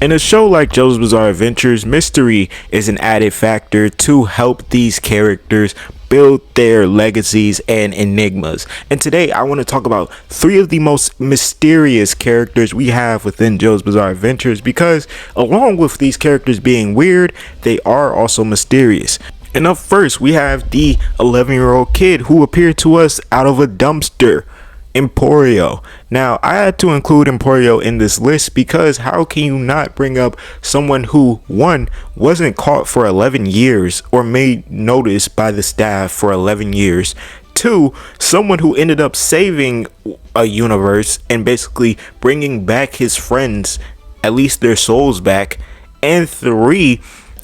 In a show like JoJo's Bizarre Adventures, mystery is an added factor to help these characters build their legacies and enigmas. And today I want to talk about three of the most mysterious characters we have within JoJo's Bizarre Adventures, because along with these characters being weird, they are also mysterious. And up first, we have the 11-year-old kid who appeared to us out of a dumpster, Emporio. Now, I had to include Emporio in this list because how can you not bring up someone who, one, wasn't caught for 11 years or made notice by the staff for 11 years, two, someone who ended up saving a universe and basically bringing back his friends, at least their souls back, and three,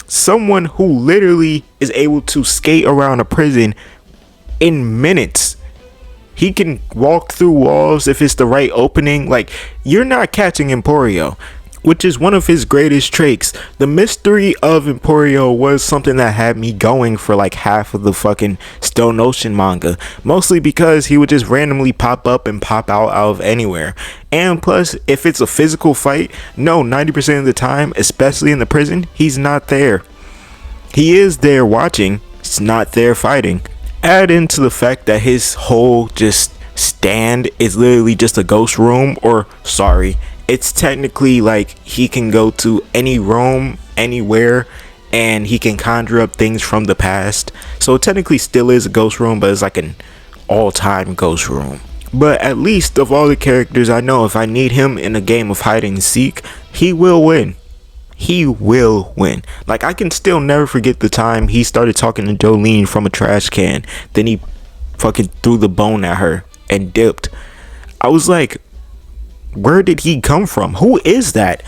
someone who literally is able to skate around a prison in minutes. He can walk through walls if it's the right opening. Like, you're not catching Emporio, which is one of his greatest traits. The mystery of Emporio was something that had me going for like half of the fucking Stone Ocean manga, mostly because he would just randomly pop up and pop out of anywhere. And plus, if it's a physical fight, no, 90% of the time, especially in the prison, he's not there. He is there watching, he's not there fighting. Add into the fact that his whole just stand is literally just a ghost room, or sorry, it's technically like he can go to any room anywhere and he can conjure up things from the past. So it technically still is a ghost room, but it's like an all-time ghost room. But at least of all the characters, I know if I need him in a game of hide and seek, he will win. He will win. Like, I can still never forget the time he started talking to Jolene from a trash can. Then he fucking threw the bone at her and dipped. I was like, where did he come from? Who is that?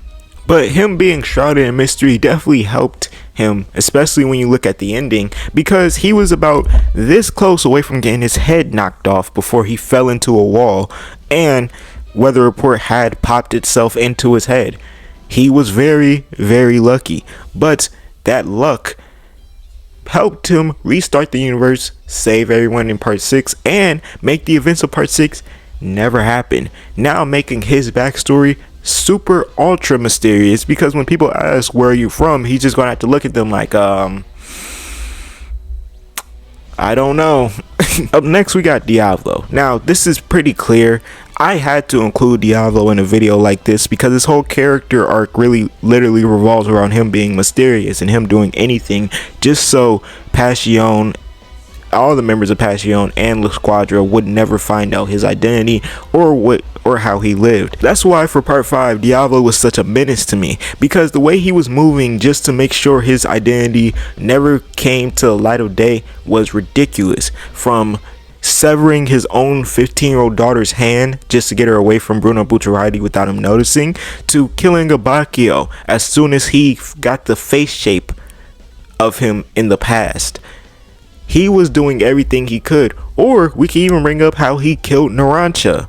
But him being shrouded in mystery definitely helped him, especially when you look at the ending, because he was about this close away from getting his head knocked off before he fell into a wall, and weather report had popped itself into his head. He was very, very lucky, but that luck helped him restart the universe, save everyone in part 6, and make the events of part 6 never happen. Now making his backstory super ultra mysterious, because when people ask where are you from, he's just gonna have to look at them like, I don't know. Up next, we got Diablo. Now, this is pretty clear. I had to include Diablo in a video like this because his whole character arc really literally revolves around him being mysterious and him doing anything just so Passion, all the members of Passion and La Squadra would never find out his identity or how he lived. That's why for part 5, Diablo was such a menace to me, because the way he was moving just to make sure his identity never came to the light of day was ridiculous. From severing his own 15-year-old daughter's hand just to get her away from Bruno Bucciarati without him noticing, to killing Abacchio as soon as he got the face shape of him in the past. He was doing everything he could. Or we can even bring up how he killed Narancia,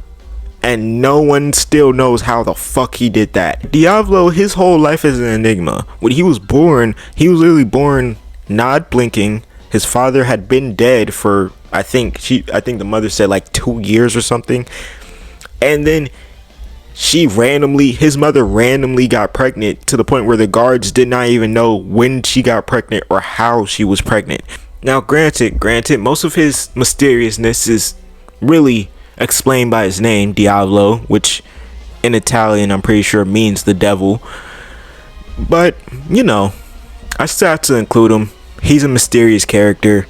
and no one still knows how the fuck he did that. Diablo, his whole life is an enigma. When he was born, he was literally born not blinking. His father had been dead for I think the mother said like 2 years or something, and then his mother randomly got pregnant to the point where the guards did not even know when she got pregnant or how she was pregnant. Now, granted, most of his mysteriousness is really explained by his name, Diablo, which in Italian I'm pretty sure means the devil. But, you know, I still have to include him. He's a mysterious character.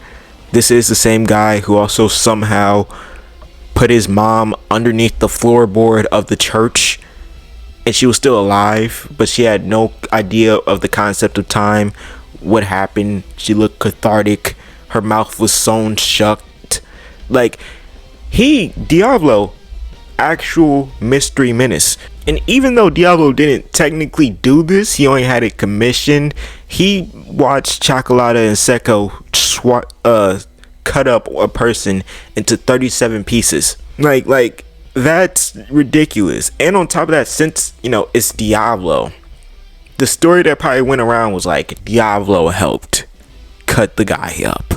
This is the same guy who also somehow put his mom underneath the floorboard of the church, and she was still alive, but she had no idea of the concept of time, what happened. She looked cathartic. Her mouth was sewn shut. Like, Diablo, actual mystery menace. And even though Diablo didn't technically do this, he only had it commissioned. He watched Chocolata and Seco cut up a person into 37 pieces. Like that's ridiculous. And on top of that, since it's Diablo, the story that probably went around was like Diablo helped cut the guy up.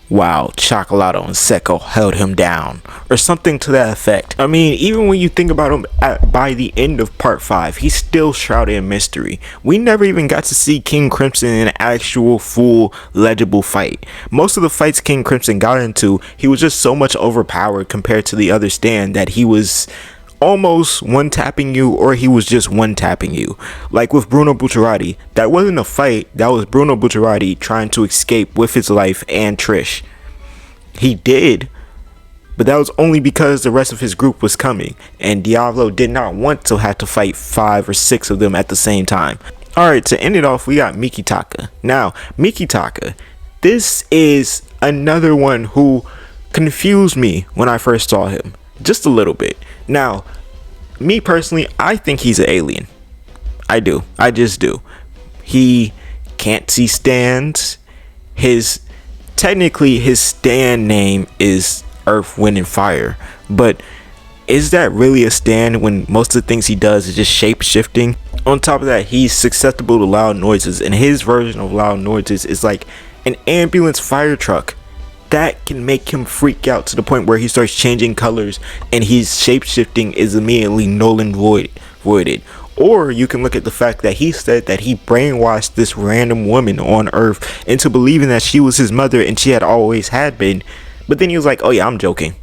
while Chocolado and Seko held him down, or something to that effect. I mean, even when you think about him by the end of part 5, he's still shrouded in mystery. We never even got to see King Crimson in an actual full legible fight. Most of the fights King Crimson got into, he was just so much overpowered compared to the other stand that he was almost one-tapping you, or he was just one-tapping you. Like with Bruno Bucciarati, that wasn't a fight, that was Bruno Bucciarati trying to escape with his life and Trish. He did, but that was only because the rest of his group was coming, and Diablo did not want to have to fight 5 or 6 of them at the same time. Alright, to end it off, we got Mikitaka. Now, Mikitaka, this is another one who confused me when I first saw him, just a little bit. Now, me personally, I think he's an alien. I do. I just do. He can't see stands. Technically his stand name is Earth, Wind, and Fire. But is that really a stand when most of the things he does is just shape shifting? On top of that, he's susceptible to loud noises, and his version of loud noises is like an ambulance fire truck. That can make him freak out to the point where he starts changing colors and his shape-shifting is immediately null and voided. Or you can look at the fact that he said that he brainwashed this random woman on Earth into believing that she was his mother and she had always had been. But then he was like, oh yeah, I'm joking.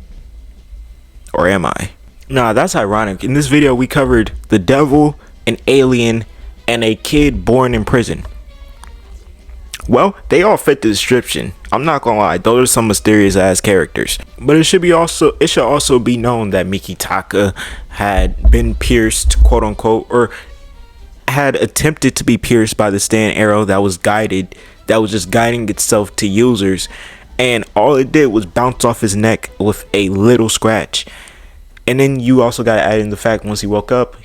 Or am I? Nah, that's ironic. In this video we covered the devil, an alien, and a kid born in prison. Well, they all fit the description. I'm not gonna lie, those are some mysterious ass characters. But it should also be known that Mikitaka had been pierced, quote unquote, or had attempted to be pierced by the stand arrow that was just guiding itself to users, and all it did was bounce off his neck with a little scratch. And then you also gotta add in the fact once he woke up,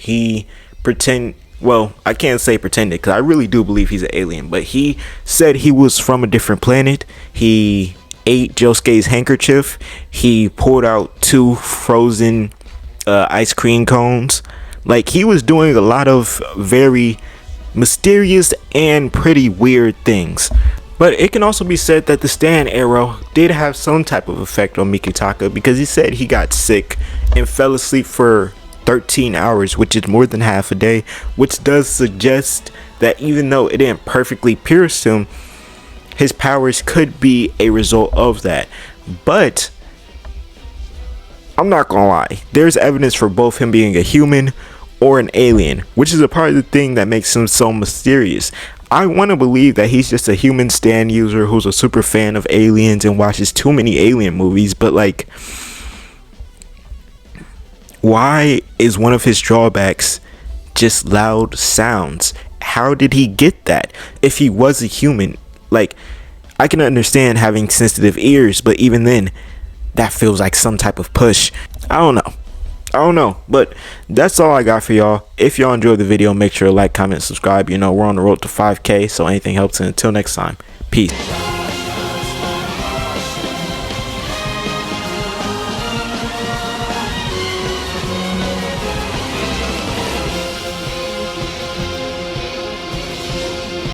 well, I can't say pretended because I really do believe he's an alien, but he said he was from a different planet. He ate Josuke's handkerchief. He pulled out 2 frozen ice cream cones. Like, he was doing a lot of very mysterious and pretty weird things. But it can also be said that the stand arrow did have some type of effect on Mikitaka, because he said he got sick and fell asleep for 13 hours, which is more than half a day, which does suggest that even though it didn't perfectly pierce him, his powers could be a result of that. But I'm not gonna lie, there's evidence for both him being a human or an alien, which is a part of the thing that makes him so mysterious. I want to believe that he's just a human stand user who's a super fan of aliens and watches too many alien movies, but like, why is one of his drawbacks just loud sounds? How did he get that? If he was a human, like, I can understand having sensitive ears, but even then, that feels like some type of push. I don't know, but that's all I got for y'all. If y'all enjoyed the video, make sure to like, comment, subscribe. You know, we're on the road to 5K, so anything helps. And until next time, peace.